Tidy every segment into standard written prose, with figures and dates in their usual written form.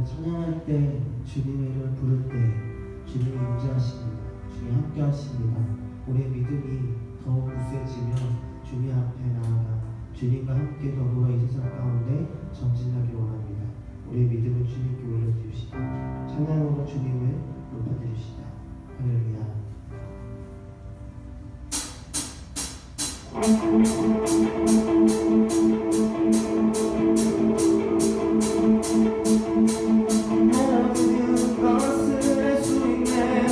찬양할 때 주님의 이름을 부를 때 주님이 임재하십니다. 주님 함께 하십니다. 우리의 믿음이 더욱 굳세지며 주님 앞에 나아가 주님과 함께 더불어 이 세상 가운데 전진하기 원합니다. 우리의 믿음을 주님께 올려드립시다. 찬양으로 주님을 높여드립시다. 할렐루야. 모든 것을 할 수 있네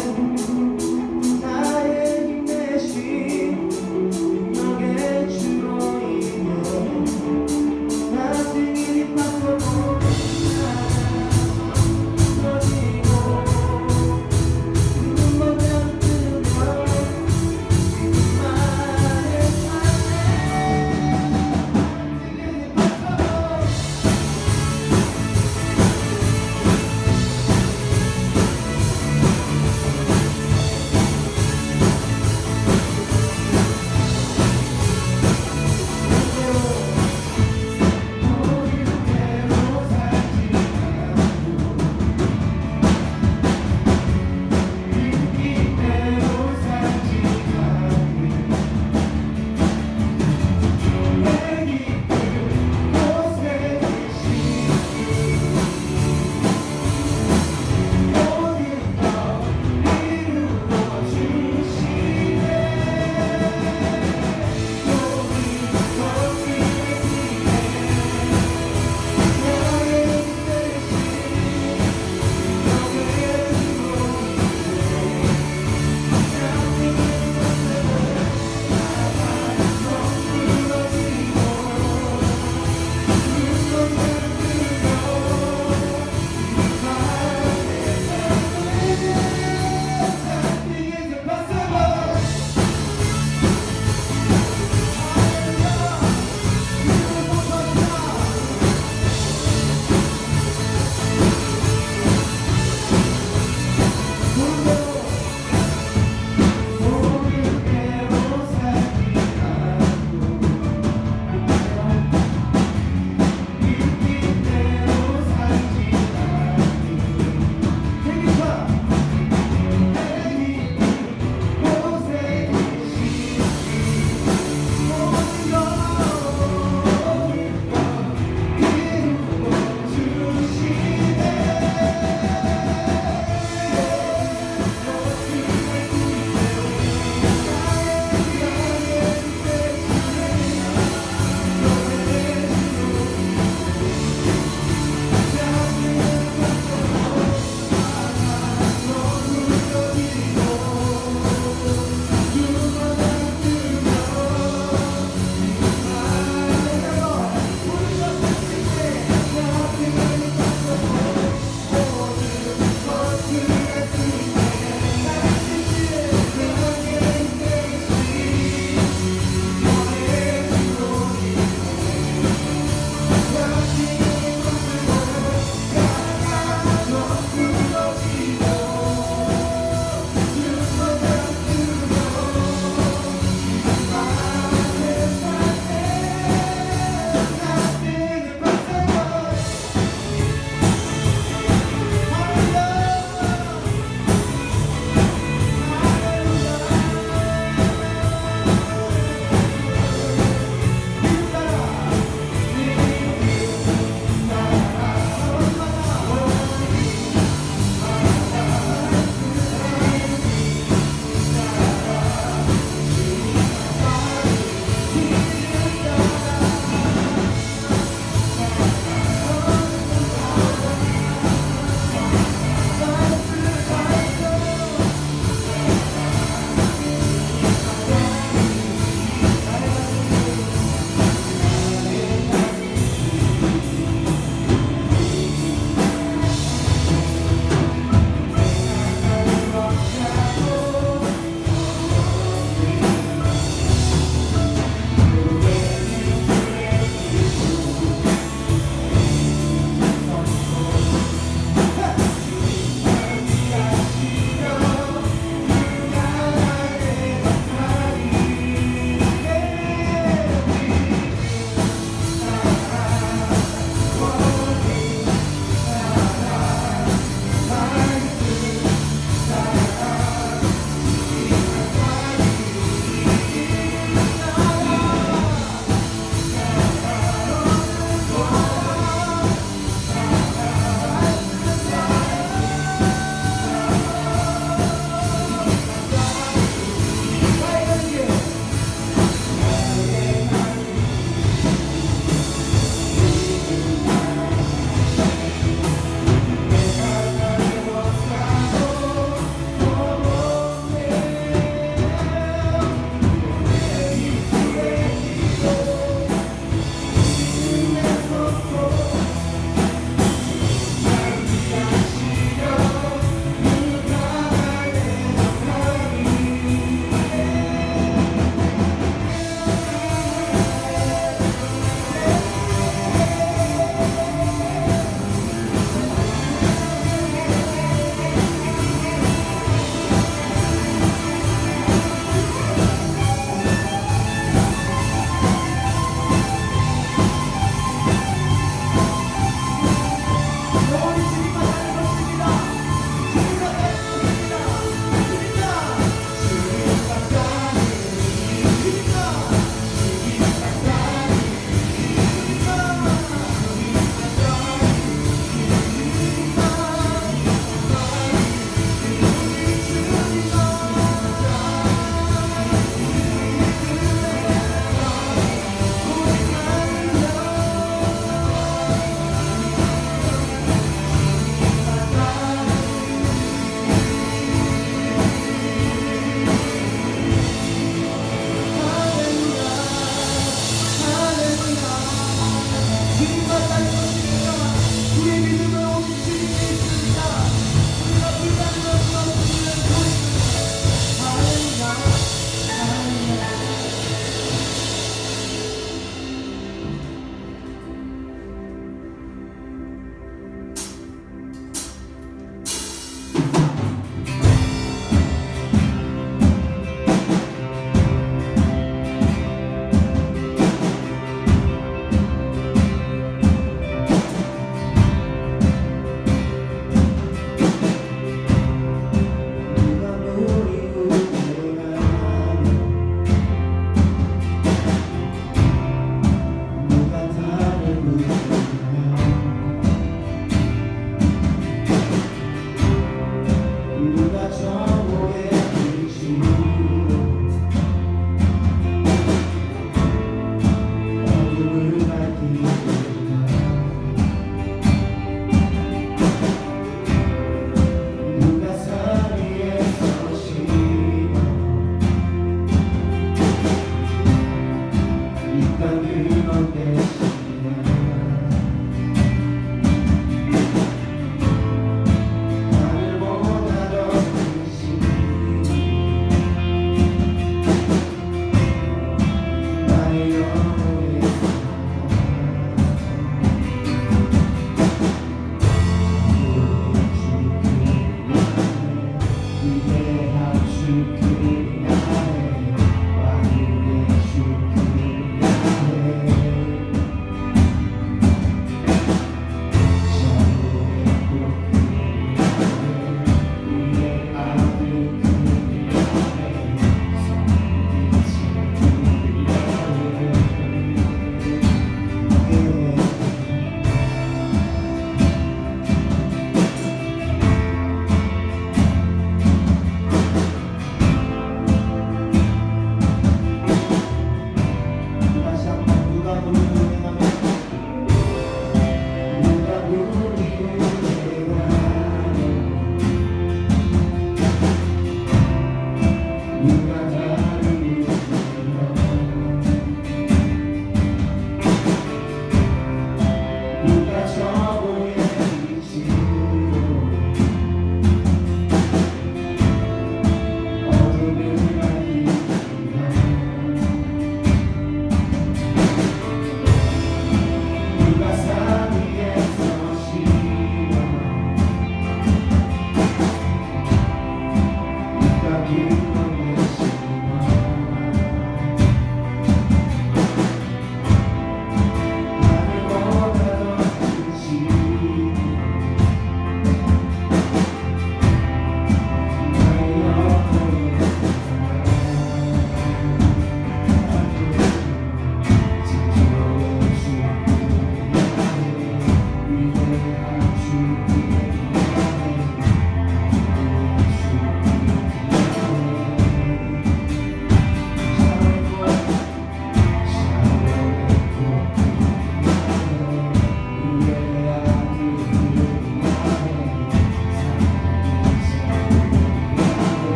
나의 힘 대신 능력의 주로 인해 Nothing impossible 터지고 눈먼 뜨면 말을 하네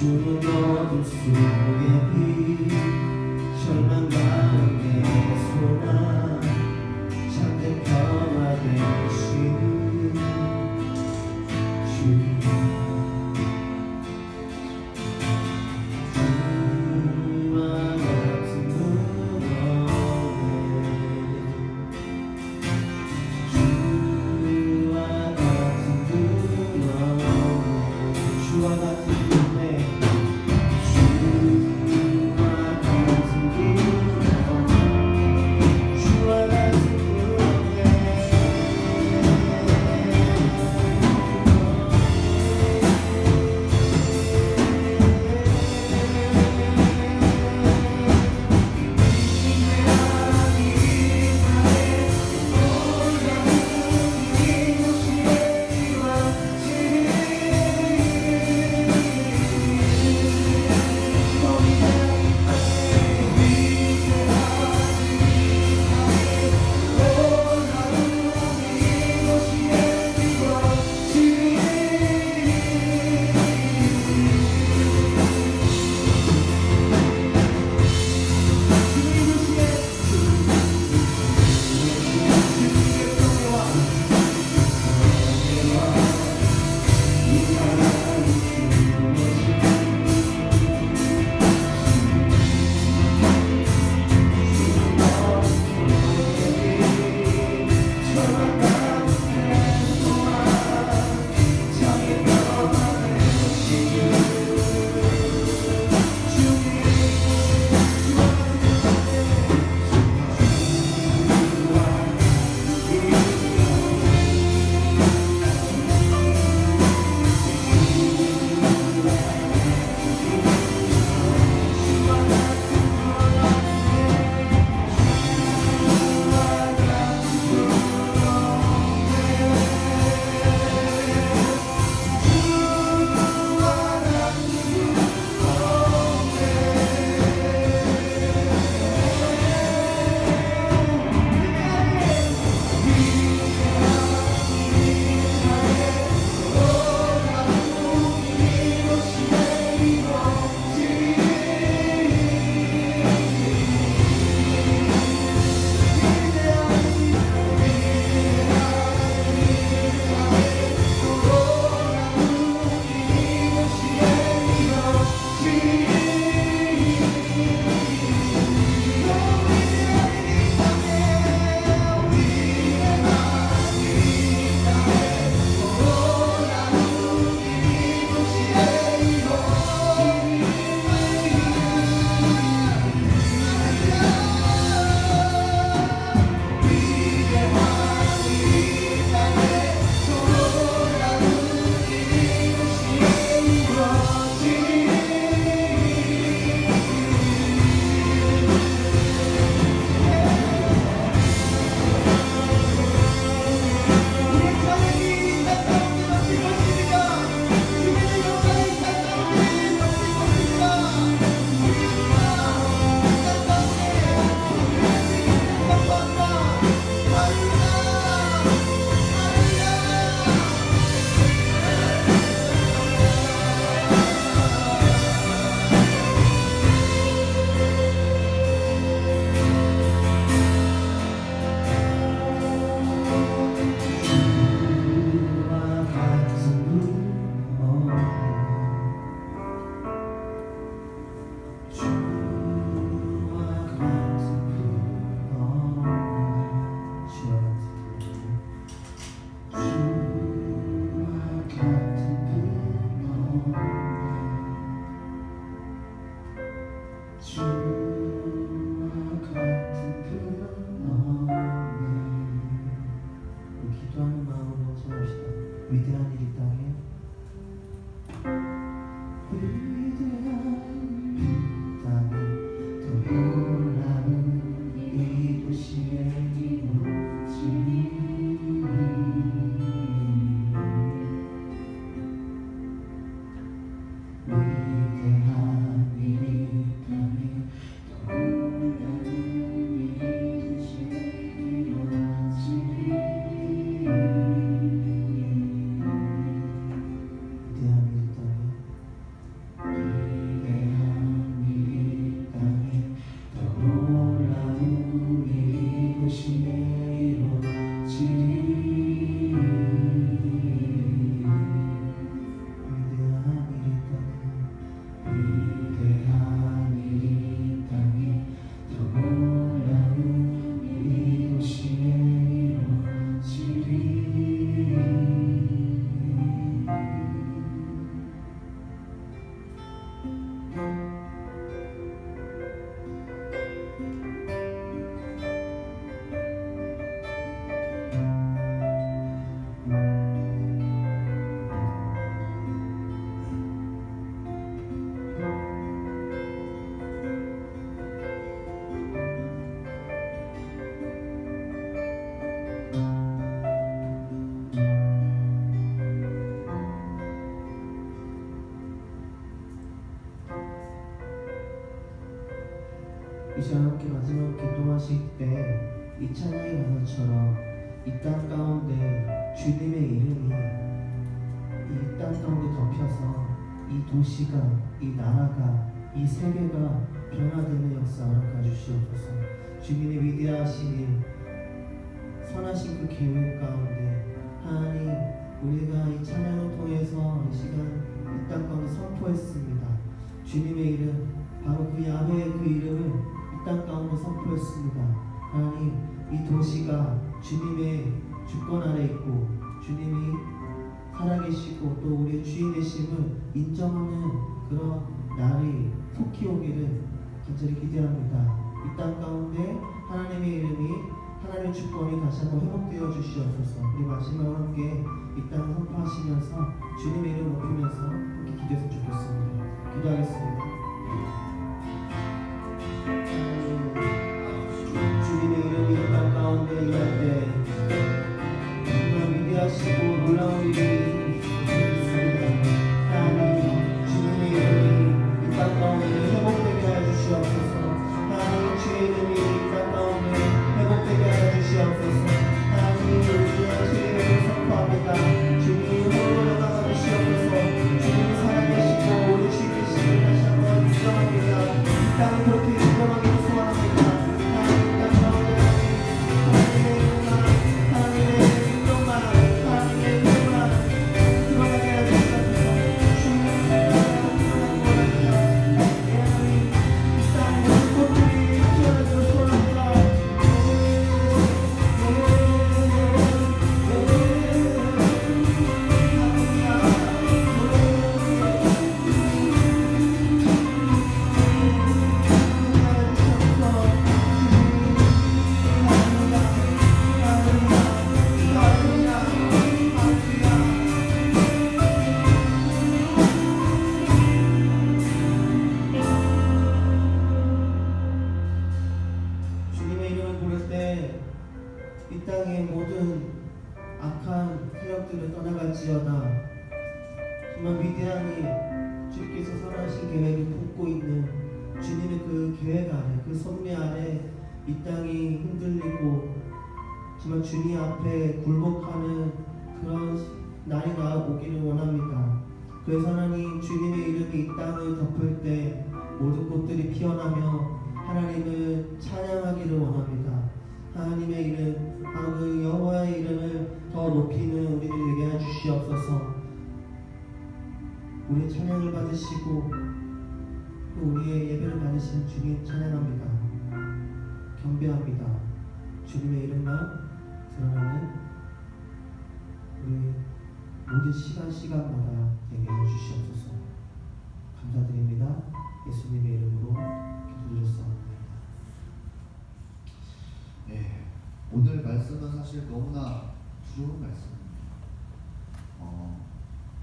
주는 어둠 속의 빛 절망 가운데 소망 참된 평화 되시는 주님 주와 같은 분 주와 같은 분 주와 같은 분에 위대한 일이 땅에 위대한 이 땅에 더 놀라운 이 도시의 이루어짐이 이 시간 함께 마지막 기도하실 때 이 찬양의 가사처럼 이 땅 가운데 주님의 이름이 이 땅 가운데 덮여서 이 도시가, 이 나라가, 이 세계가 변화되는 역사 허락해 주시옵소서. 주님의 위대하신 일, 선하신 그 계획 가운데 하나님, 우리가 이 찬양을 통해서 이 시간 이 땅 가운데 선포했습니다. 주님의 이름, 바로 그 야훼의 그 이름을 이 땅 가운데 선포했습니다. 하나님, 이 도시가 주님의 주권 아래 있고 주님이 살아계시고 또 우리의 주인 되심을 인정하는 그런 날이 속히 오기를 간절히 기대합니다. 이 땅 가운데 하나님의 이름이, 하나님의 주권이 다시 한번 회복되어 주시옵소서. 우리 마지막으로 함께 이 땅을 선포하시면서 주님의 이름 높이면서 함께 기도했으면 좋겠습니다. 기도하겠습니다. 주님의 이름이 이 땅 가운데 일할 때 정말 위대하시고 놀라운 일이 있습니다. 하나님, 주님의 이름이 이 땅 가운데 회복되게 하여 주시옵소서. 하나님, 주의 이름이 이 땅 가운데 회복되게 하여 주시옵소서. 하나님, 우리가 주의 이름을 선포합니다. 주님이 홀로 나가 주시옵소서. 주님이 살아계시고 우리 주의 계심을 다시 한번 인정합니다. 이 땅이 그렇게 인정하기를 소원합니다. 이 땅의 모든 악한 세력들을 떠나갈지어다. 정말 위대하니 주께서 선하신 계획을 품고 있는 주님의 그 계획 아래, 그 섭리 아래 이 땅이 흔들리고 정말 주님 앞에 굴복하는 그런 날이 오기를 원합니다. 그래서 하나님, 주님의 이름이 이 땅을 덮을 때 모든 꽃들이 피어나며 하나님을 찬양하기를 원합니다. 하나님의 이름, 바로 그 여호와의 이름을 더 높이는 우리들 되게 해주시옵소서. 우리의 찬양을 받으시고 또 우리의 예배를 받으신 주님 찬양합니다. 경배합니다. 주님의 이름만 드러나는 우리 모든 시간마다 되게 해주시옵소서. 감사드립니다. 예수님의 이름으로 기도드렸사옵나이다. 네, 오늘 말씀은 사실 너무나 두려운 말씀입니다.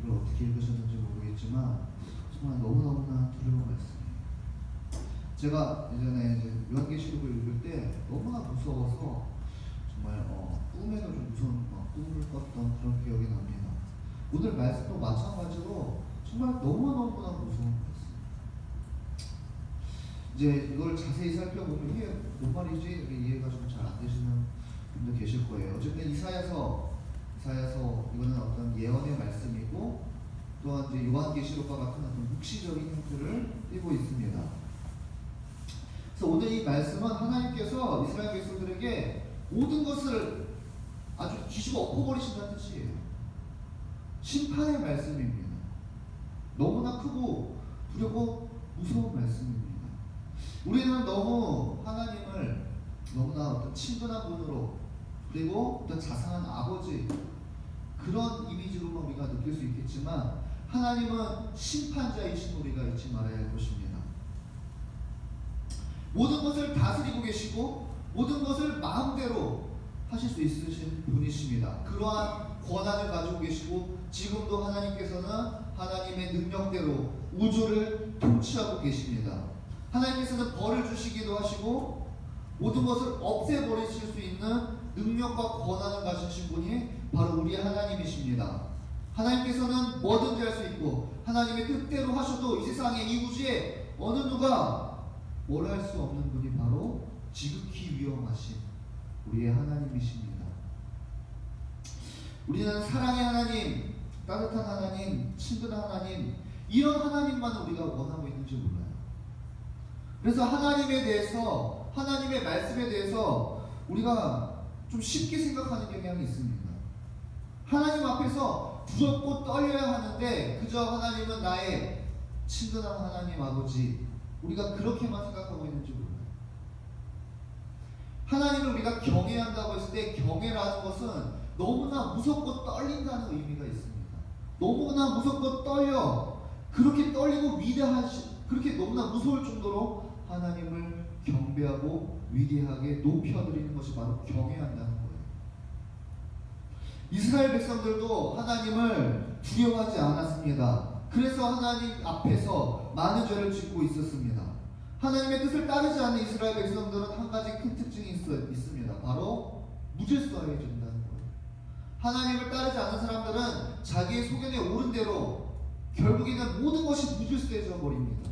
이걸 어떻게 읽으셨는지 모르겠지만 정말 너무나 두려운 말씀이에요. 제가 예전에 이제 요한계시록을 읽을 때 너무나 무서워서 정말 꿈에도 좀 무서운 꿈을 꿨던 그런 기억이 납니다. 오늘 말씀도 마찬가지로 정말 너무나 무서운 말씀. 이제 이걸 자세히 살펴보면 이게 뭔 말이지? 이해가 좀 잘 안 되시는 분들 계실 거예요. 어쨌든 이사야서 이거는 어떤 예언의 말씀이고 또한 이제 요한계시록과 같은 어떤 묵시적인 형태를 띠고 있습니다. 그래서 오늘 이 말씀은 하나님께서 이스라엘 백성들에게 모든 것을 아주 뒤집어 엎어버리신다는 뜻이에요. 심판의 말씀입니다. 너무나 크고 두렵고 무서운 말씀입니다. 우리는 너무 하나님을 너무나 어떤 친근한 분으로 그리고 어떤 자상한 아버지 그런 이미지로만 우리가 느낄 수 있겠지만 하나님은 심판자이신 우리가 잊지 말아야 할 것입니다. 모든 것을 다스리고 계시고 모든 것을 마음대로 하실 수 있으신 분이십니다. 그러한 권한을 가지고 계시고 지금도 하나님께서는 하나님의 능력대로 우주를 통치하고 계십니다. 하나님께서는 벌을 주시기도 하시고 모든 것을 없애버리실 수 있는 능력과 권한을 가지신 분이 바로 우리 하나님이십니다. 하나님께서는 뭐든지 할 수 있고 하나님의 뜻대로 하셔도 이 세상에 이 우주에 어느 누가 뭘 할 수 없는 분이 바로 지극히 위험하신 우리의 하나님이십니다. 우리는 사랑의 하나님, 따뜻한 하나님, 친근한 하나님, 이런 하나님만 우리가 원하고 있는지 몰라요. 그래서 하나님에 대해서, 하나님의 말씀에 대해서 우리가 좀 쉽게 생각하는 경향이 있습니다. 하나님 앞에서 두렵고 떨려야 하는데 그저 하나님은 나의 친근한 하나님 아버지, 우리가 그렇게만 생각하고 있는지 몰라요. 하나님을 우리가 경외한다고 했을 때 경외라는 것은 너무나 무섭고 떨린다는 의미가 있습니다. 너무나 무섭고 떨려, 그렇게 떨리고 그렇게 너무나 무서울 정도로 하나님을 경배하고 위대하게 높여드리는 것이 바로 경외한다는 거예요. 이스라엘 백성들도 하나님을 두려워하지 않았습니다. 그래서 하나님 앞에서 많은 죄를 짓고 있었습니다. 하나님의 뜻을 따르지 않는 이스라엘 백성들은 한 가지 큰 특징이 있습니다. 바로 무질서해진다는 거예요. 하나님을 따르지 않는 사람들은 자기의 소견에 옳은 대로 결국에는 모든 것이 무질서해져 버립니다.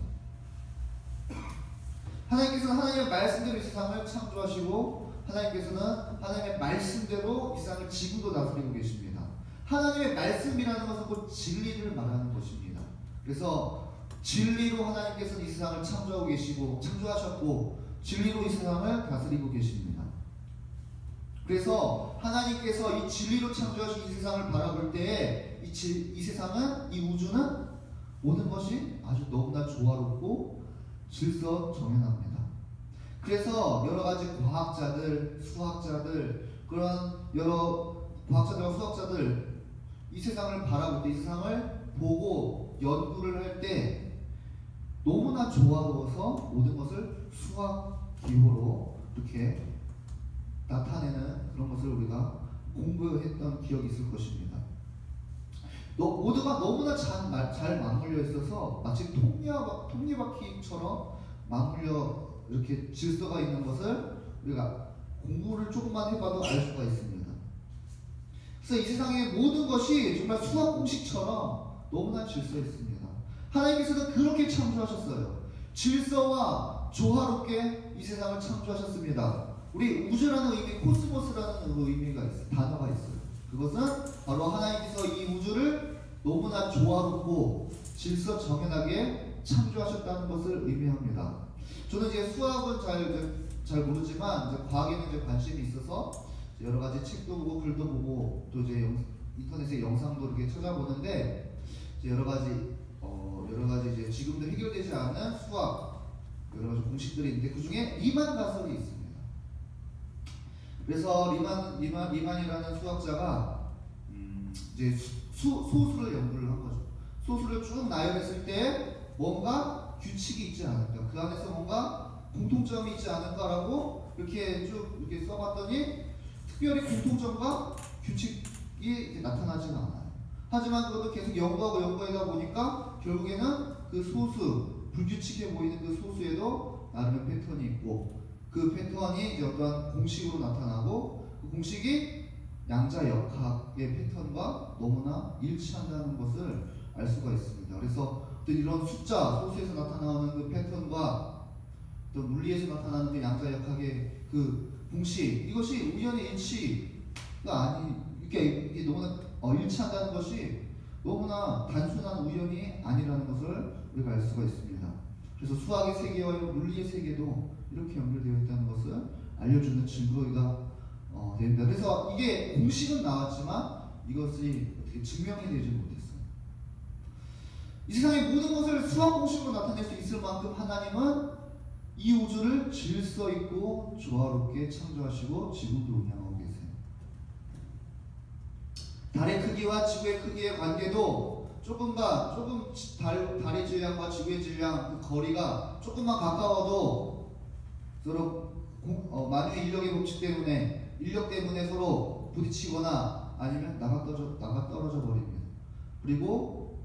하나님께서는 하나님의 말씀대로 이 세상을 창조하시고 하나님께서는 하나님의 말씀대로 이 세상을 지금도 다스리고 계십니다. 하나님의 말씀이라는 것은 곧 진리를 말하는 것입니다. 그래서 진리로 하나님께서는 이 세상을 창조하고 계시고 창조하셨고 진리로 이 세상을 다스리고 계십니다. 그래서 하나님께서 이 진리로 창조하신 이 세상을 바라볼 때에 이 세상은, 이 우주는 모든 것이 아주 너무나 조화롭고 질서 정연합니다. 그래서 여러 가지 과학자들, 수학자들, 그런 여러 과학자들과 수학자들 이 세상을 바라볼 때, 이 세상을 보고 연구를 할 때 너무나 조화로워서 모든 것을 수학 기호로 이렇게 나타내는 그런 것을 우리가 공부했던 기억이 있을 것입니다. 모두가 너무나 잘 맞물려 있어서 마치 톱니바퀴처럼 맞물려 이렇게 질서가 있는 것을 우리가 공부를 조금만 해봐도 알 수가 있습니다. 그래서 이 세상의 모든 것이 정말 수학 공식처럼 너무나 질서 있습니다. 하나님께서는 그렇게 창조하셨어요. 질서와 조화롭게 이 세상을 창조하셨습니다. 우리 우주라는 의미, 코스모스라는 의미가 있어요. 단어가 있어요. 그것은 바로 하나님께서 이 우주를 너무나 조화롭고 질서 정연하게 창조하셨다는 것을 의미합니다. 저는 이제 수학은 잘 모르지만 이제 과학에는 이제 관심이 있어서 여러 가지 책도 보고 글도 보고 또 이제 인터넷에 영상도 이렇게 찾아보는데 이제 여러 가지 이제 지금도 해결되지 않은 수학 여러 가지 공식들이 있는데 그 중에 리만 가설이 있습니다. 그래서 리만이라는 수학자가 이제 소수를 연구를 한 거죠. 소수를 쭉 나열했을 때 뭔가 규칙이 있지 않을까, 그 안에서 뭔가 공통점이 있지 않을까라고 이렇게 쭉 이렇게 써봤더니 특별히 공통점과 규칙이 이렇게 나타나지는 않아요. 하지만 그것도 계속 연구하다 보니까 결국에는 그 소수, 불규칙해 보이는 그 소수에도 나름의 패턴이 있고 그 패턴이 이제 어떠한 공식으로 나타나고 그 공식이 양자역학의 패턴과 너무나 일치한다는 것을 알 수가 있습니다. 그래서 또 이런 숫자, 소수에서 나타나는 그 패턴과 또 물리에서 나타나는 그 양자역학의 그 공식, 이것이 우연의 일치가 이게 너무나 일치한다는 것이 너무나 단순한 우연이 아니라는 것을 우리가 알 수가 있습니다. 그래서 수학의 세계와 물리의 세계도 이렇게 연결되어 있다는 것을 알려주는 증거가 됩니다. 그래서 이게 공식은 나왔지만 이것이 어떻게 증명이 되지 못했어요. 이 세상의 모든 것을 수학 공식으로 나타낼 수 있을 만큼 하나님은 이 우주를 질서 있고 조화롭게 창조하시고 지금도 운영하고 계세요. 달의 크기와 지구의 크기의 관계도 조금 달의 질량과 지구의 질량 그 거리가 조금만 가까워도 서로 만유의 인력 때문에 서로 부딪히거나 아니면 나가 떨어져 버립니다. 그리고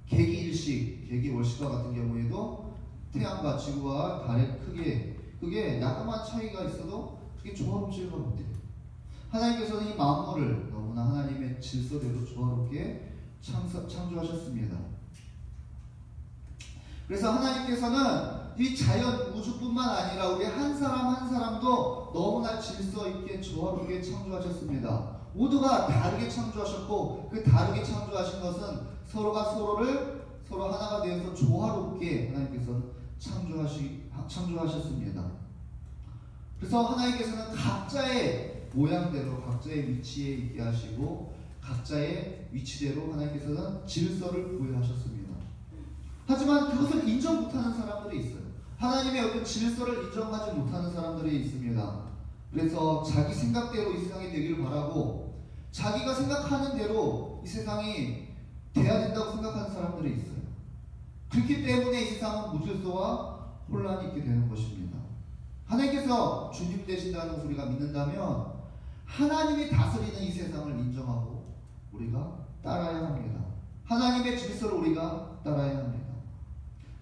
계기 월식과 같은 경우에도 태양과 지구와 달의 그게 야금한 차이가 있어도 그게 조화롭지가 못해요. 하나님께서는 이 만물을 너무나 하나님의 질서대로 조화롭게 창조하셨습니다. 그래서 하나님께서는 이 자연 우주뿐만 아니라 우리 한 사람 한 사람도 너무나 질서 있게 조화롭게 창조하셨습니다. 모두가 다르게 창조하셨고 그 다르게 창조하신 것은 서로가 서로 하나가 되어서 조화롭게 하나님께서는 창조하셨습니다. 그래서 하나님께서는 각자의 모양대로 각자의 위치에 있게 하시고 각자의 위치대로 하나님께서는 질서를 부여하셨습니다. 하지만 그것을 인정 못하는 사람들이 있어요. 하나님의 어떤 질서를 인정하지 못하는 사람들이 있습니다. 그래서 자기 생각대로 이 세상이 되기를 바라고 자기가 생각하는 대로 이 세상이 돼야 된다고 생각하는 사람들이 있어요. 그렇기 때문에 이 세상은 무질서와 혼란이 있게 되는 것입니다. 하나님께서 주님 되신다는 것을 우리가 믿는다면 하나님이 다스리는 이 세상을 인정하고 우리가 따라야 합니다. 하나님의 질서를 우리가 따라야 합니다.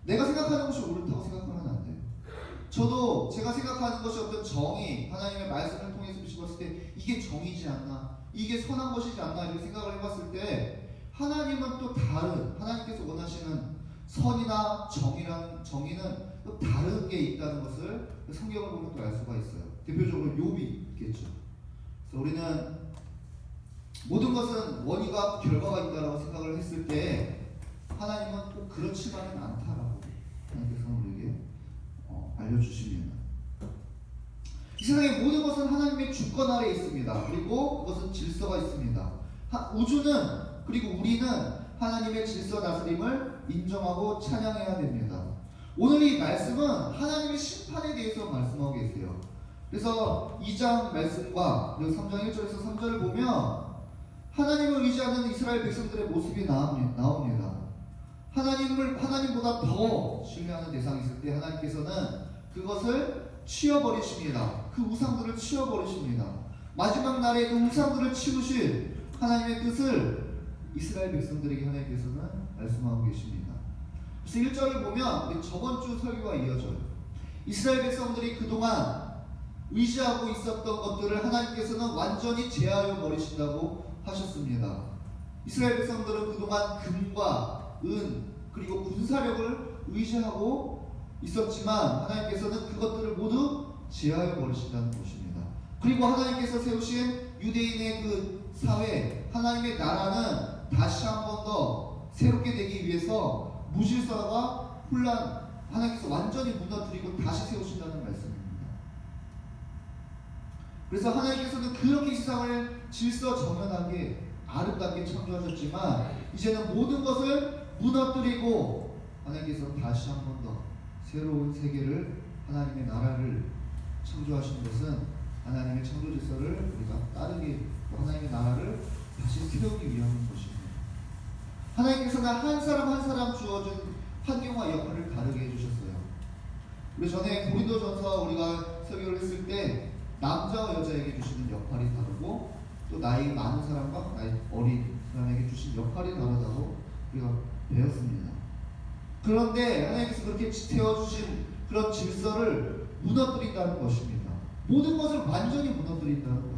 내가 생각하는 것이 옳다고 생각하면 안 돼요. 저도 제가 생각하는 것이 어떤 정의, 하나님의 말씀을 통해서 비춰봤을 때 이게 정의지 않나, 이게 선한 것이지 않나 이렇게 생각을 해봤을 때 하나님은 또 다른, 하나님께서 원하시는 선이나 정의는 또 다른 게 있다는 것을 성경을 보면 또 알 수가 있어요. 대표적으로 욥이 있겠죠. 그래서 우리는 모든 것은 원인과 결과가 있다라고 생각을 했을 때 하나님은 꼭 그렇지만은 않다라고 하나님께서는 우리에게 알려주십니다. 이 세상의 모든 것은 하나님의 주권 아래에 있습니다. 그리고 그것은 질서가 있습니다. 우주는 그리고 우리는 하나님의 질서 다스림을 인정하고 찬양해야 됩니다. 오늘 이 말씀은 하나님의 심판에 대해서 말씀하고 계세요. 그래서 2장 말씀과 3장 1절에서 3절을 보면 하나님을 의지하는 이스라엘 백성들의 모습이 나옵니다. 하나님보다 더 신뢰하는 대상이 있을 때 하나님께서는 그것을 치워버리십니다. 그 우상들을 치워버리십니다. 마지막 날에 그 우상들을 치우실 하나님의 뜻을 이스라엘 백성들에게 하나님께서는 말씀하고 계십니다. 그래서 1절을 보면 저번 주 설교와 이어져요. 이스라엘 백성들이 그동안 의지하고 있었던 것들을 하나님께서는 완전히 제하여 버리신다고 하셨습니다. 이스라엘 백성들은 그동안 금과 은 그리고 군사력을 의지하고 있었지만 하나님께서는 그것들을 모두 제하여 버리신다는 것입니다. 그리고 하나님께서 세우신 유대인의 그 사회, 하나님의 나라는 다시 한 번 더 새롭게 되기 위해서 무질서와 혼란, 하나님께서 완전히 무너뜨리고 다시 세우신다는 말씀입니다. 그래서 하나님께서는 그렇게 이 세상을 질서 정연하게 아름답게 창조하셨지만 이제는 모든 것을 무너뜨리고 하나님께서 다시 한 번 더 새로운 세계를, 하나님의 나라를 창조하신 것은 하나님의 창조 질서를 우리가 따르기, 하나님의 나라를 다시 세우기 위한 것입니다. 하나님께서는 한 사람 한 사람 주어진 환경과 역할을 다르게 해주셨어요. 우리 전에 고린도전서 우리가 설교를 했을 때 남자와 여자에게 주시는 역할이 다르고 또 나이 많은 사람과 나이 어린 사람에게 주신 역할이 다르다고 우리가 배웠습니다. 그런데 하나님께서 그렇게 세워주신 그런 질서를 무너뜨린다는 것입니다. 모든 것을 완전히 무너뜨린다는 거예요.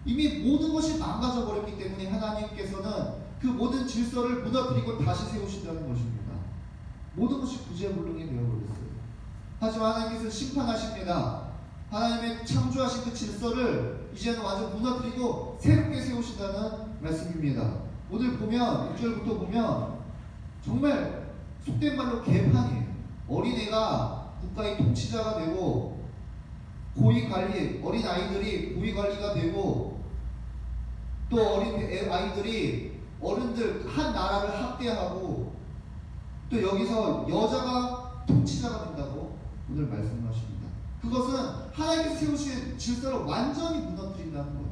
이미 모든 것이 망가져 버렸기 때문에 하나님께서는 그 모든 질서를 무너뜨리고 다시 세우신다는 것입니다. 모든 것이 구제불능이 되어버렸어요. 하지만 하나님께서 심판하십니다. 하나님의 창조하신 그 질서를 이제는 완전 무너뜨리고 새롭게 세우신다는 말씀입니다. 오늘 보면 6절부터 보면 정말 속된 말로 개판이에요. 어린애가 국가의 통치자가 되고 어린 아이들이 고위 관리가 되고 또 어린 아이들이 어른들 한 나라를 학대하고 또 여기서 여자가 통치자가 된다고 오늘 말씀하십니다. 그것은 하나님께서 세우신 질서를 완전히 무너뜨린다는 거예요.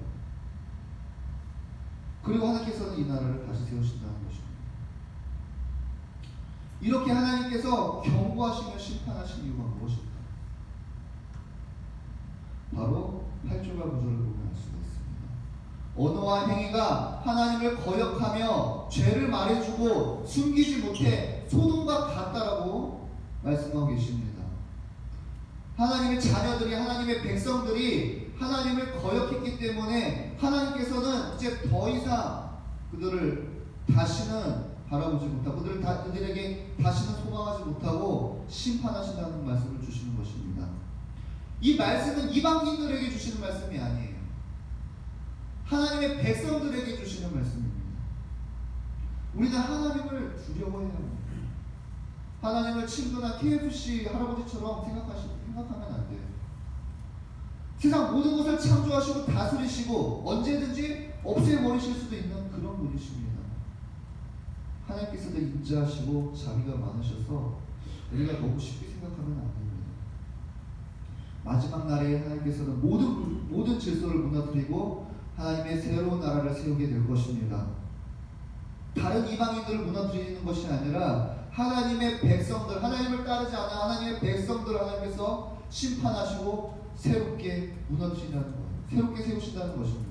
그리고 하나님께서는 이 나라를 다시 세우신다는 것입니다. 이렇게 하나님께서 경고하시며 심판하신 이유가 무엇일까? 바로 8절과 9절을 보면 알 수가 있습니다. 언어와 행위가 하나님을 거역하며 죄를 말해주고 숨기지 못해 소돔과 같다라고 말씀하고 계십니다. 하나님의 자녀들이, 하나님의 백성들이 하나님을 거역했기 때문에 하나님께서는 이제 더 이상 그들을 다시는 바라보지 못하고 그들에게 다시는 소망하지 못하고 심판하신다는 말씀을 주시는 것입니다. 이 말씀은 이방인들에게 주시는 말씀이 아니에요. 하나님의 백성들에게 주시는 말씀입니다. 우리는 하나님을 두려워해야 합니다. 하나님을 친근한 KFC 할아버지처럼 생각하면 안 돼요. 세상 모든 것을 창조하시고 다스리시고 언제든지 없애버리실 수도 있는 그런 분이십니다. 하나님께서도 인자하시고 자비가 많으셔서 우리가 너무 쉽게 생각하면 안 됩니다. 마지막 날에 하나님께서는 모든 질서를 무너뜨리고 하나님의 새로운 나라를 세우게 될 것입니다. 다른 이방인들을 무너뜨리는 것이 아니라 하나님의 백성들, 하나님을 따르지 않아 하나님의 백성들을 하나님께서 심판하시고 새롭게 무너뜨린다는 거예요. 새롭게 세우신다는 것입니다.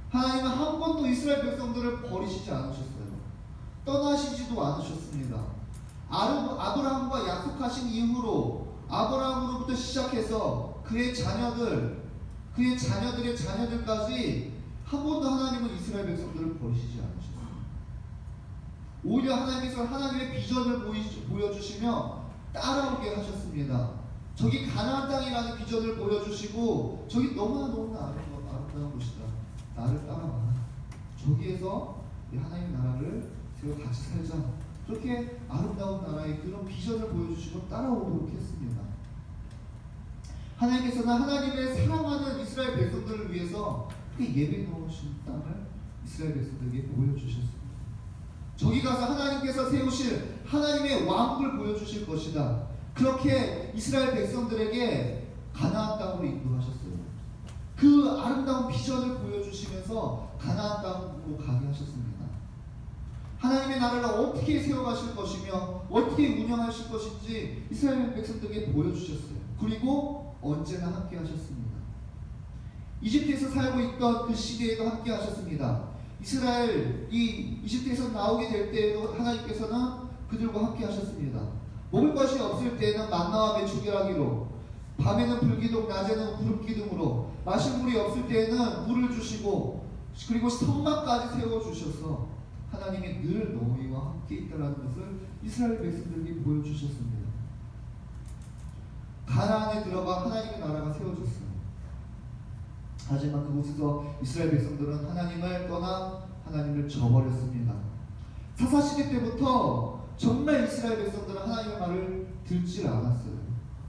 하나님은 한 번도 이스라엘 백성들을 버리시지 않으셨어요. 떠나시지도 않으셨습니다. 아브라함과 약속하신 이후로 아브라함으로부터 시작해서 그의 자녀들의 자녀들까지 한 번도 하나님은 이스라엘 백성들을 버리시지 않으셨어요. 오히려 하나님께서 하나님의 비전을 보여주시며 따라오게 하셨습니다. 저기 가나안 땅이라는 비전을 보여주시고 저기 너무나 아름다운 곳이다. 나를 따라와. 저기에서 하나님의 나라를 세워 같이 살자. 그렇게 아름다운 나라의 그런 비전을 보여주시고 따라오도록 했습니다. 하나님께서는 하나님의 사랑하는 이스라엘 백성들을 위해서 그 예배 놓으신 땅을 이스라엘 백성들에게 보여주셨습니다. 저기 가서 하나님께서 세우실 하나님의 왕국을 보여주실 것이다. 그렇게 이스라엘 백성들에게 가나안 땅으로 인도하셨어요. 그 아름다운 비전을 보여주시면서 가나안 땅으로 가게 하셨습니다. 하나님의 나라를 어떻게 세워가실 것이며 어떻게 운영하실 것인지 이스라엘 백성들에게 보여주셨어요. 그리고 언제나 함께 하셨습니다. 이집트에서 살고 있던 그 시대에도 함께 하셨습니다. 이스라엘이 이집트에서 나오게 될 때에도 하나님께서는 그들과 함께 하셨습니다. 먹을 것이 없을 때에는 만나와 메추기라기로, 밤에는 불기둥, 낮에는 구름기둥으로, 마실 물이 없을 때에는 물을 주시고, 그리고 성막까지 세워주셔서 하나님이 늘 너희와 함께 있다는 것을 이스라엘 백성들에게 보여주셨습니다. 가나안에 들어가 하나님의 나라가 세워졌어요. 하지만 그곳에서 이스라엘 백성들은 하나님을 떠나 하나님을 저버렸습니다. 사사시대 때부터 정말 이스라엘 백성들은 하나님의 말을 듣질 않았어요.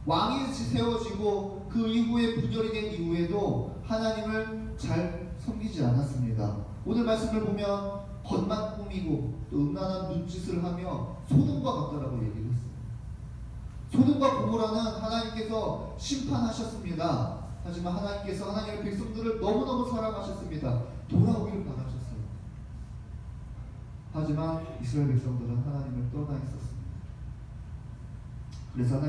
왕이 세워지고 그 이후에 분열이 된 이후에도 하나님을 잘 섬기지 않았습니다. 오늘 말씀을 보면 겉만 꾸미고 또 음란한 눈짓을 하며 소돔과 같다라고 얘기를 했어요. 소돔과 고모라는 하나님께서 심판하셨습니다. 하지만 하나님께서 하나님의 백성들을 너무너무 사랑하셨습니다. 돌아오기를 바라셨어요. 하지만 이스라엘 백성들은 하나님을 떠나 있었습니다. 그래서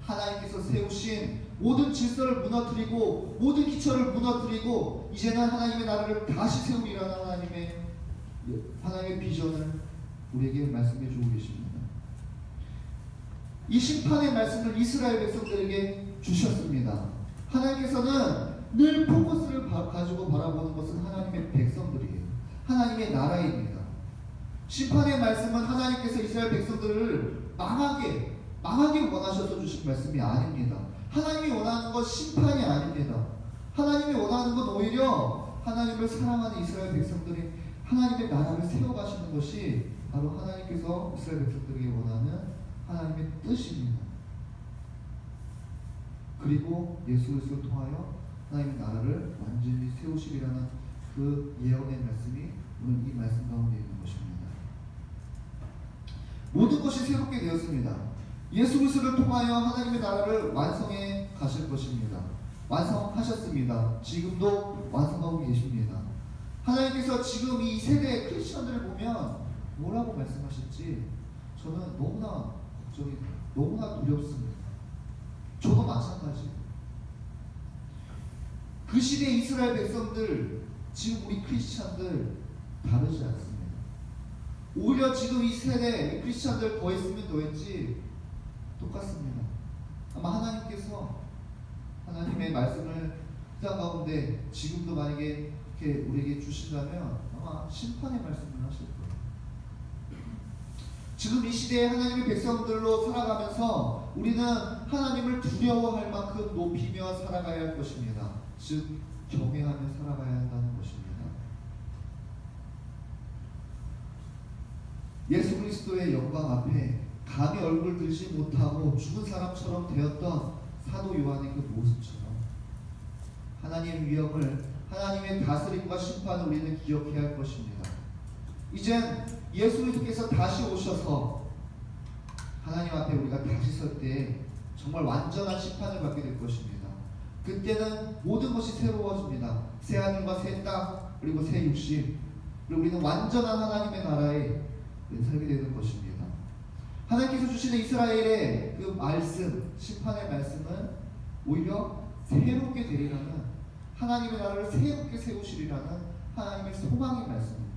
하나님께서 세우신 모든 질서를 무너뜨리고 모든 기초를 무너뜨리고 이제는 하나님의 나라를 다시 세우리라는 하나님의 비전을 우리에게 말씀해 주고 계십니다. 이 심판의 말씀을 이스라엘 백성들에게 주셨습니다. 하나님께서는 늘 포커스를 가지고 바라보는 것은 하나님의 백성들이에요. 하나님의 나라입니다. 심판의 말씀은 하나님께서 이스라엘 백성들을 망하게 원하셔서 주신 말씀이 아닙니다. 하나님이 원하는 것 심판이 아닙니다. 하나님이 원하는 건 오히려 하나님을 사랑하는 이스라엘 백성들이 하나님의 나라를 세워가시는 것이 바로 하나님께서 이스라엘 백성들에게 원하는 하나님의 뜻입니다. 그리고 예수 그리스도를 통하여 하나님의 나라를 완전히 세우시리라는 그 예언의 말씀이 오늘 이 말씀 가운데 있는 것입니다. 모든 것이 새롭게 되었습니다. 예수 그리스도를 통하여 하나님의 나라를 완성해 가실 것입니다. 완성하셨습니다. 지금도 완성하고 계십니다. 하나님께서 지금 이 세대 크리스천들을 보면 뭐라고 말씀하실지 저는 너무나 걱정이 돼요. 너무나 두렵습니다. 저도 마찬가지예요. 그 시대의 이스라엘 백성들, 지금 우리 크리스천들 다르지 않습니다. 오히려 지금 이 세대 크리스천들 더했으면 더했지 똑같습니다. 아마 하나님께서 하나님의 말씀을 세상 가운데 지금도 만약에 이렇게 우리에게 주신다면 아마 심판의 말씀을 하실 거예요. 지금 이 시대에 하나님의 백성들로 살아가면서 우리는 하나님을 두려워할 만큼 높이며 살아가야 할 것입니다. 즉 경외하며 살아가야 한다는 것입니다. 예수 그리스도의 영광 앞에 감히 얼굴 들지 못하고 죽은 사람처럼 되었던 사도 요한의 그 모습처럼 하나님의 위엄을, 하나님의 다스림과 심판을 우리는 기억해야 할 것입니다. 이젠 예수 그리스도께서 다시 오셔서 하나님 앞에 우리가 다시 설 때 정말 완전한 심판을 받게 될 것입니다. 그때는 모든 것이 새로워집니다. 새 하늘과 새 땅, 그리고 새 육신, 그리고 우리는 완전한 하나님의 나라에 살게 되는 것입니다. 하나님께서 주시는 이스라엘의 그 말씀, 심판의 말씀은 오히려 새롭게 되리라는, 하나님의 나라를 새롭게 세우시리라는 하나님의 소망의 말씀입니다.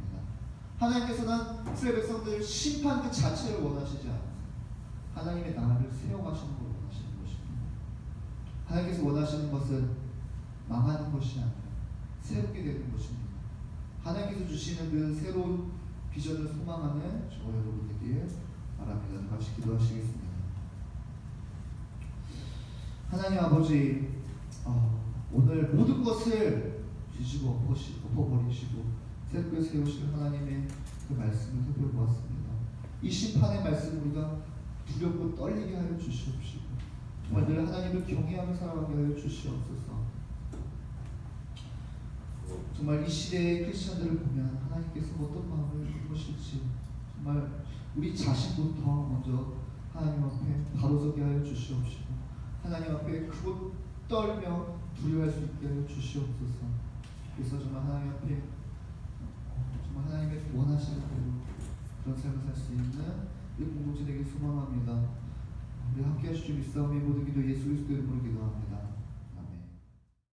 하나님께서는 이스라엘 백성들 심판 그 자체를 원하시지 않으세요. 하나님의 나라를 세워가시는 걸 원하시는 것입니다. 하나님께서 원하시는 것은 망하는 것이 아니라 새롭게 되는 것입니다. 하나님께서 주시는 그 새로운 비전을 소망하는 저와 여러분 되기를 바랍니다. 같이 기도하시겠습니다. 하나님 아버지, 오늘 모든 것을 뒤집어 엎어버리시고 새롭게 세우실 하나님의 그 말씀을 살펴보았습니다. 이 심판의 말씀 우리가 두렵고 떨리게 하여 주시옵시고 정말 늘 하나님을 경외하며 살아가게 하여 주시옵소서. 정말 이 시대의 크리스천들을 보면 하나님께서 어떤 마음을 주실지 정말 우리 자신부터 먼저 하나님 앞에 바로서게 하여 주시옵시고 하나님 앞에 크고 떨며 두려워할 수 있게 하여 주시옵소서. 그래서 정말 하나님 앞에 정말 하나님의 원하시는 대로 그런 삶을 살 수 있는 이 공동체 되길 소망합니다. 우리 함께 하시죠. 믿사오며 모든 기도 예수 그리스도의 이름으로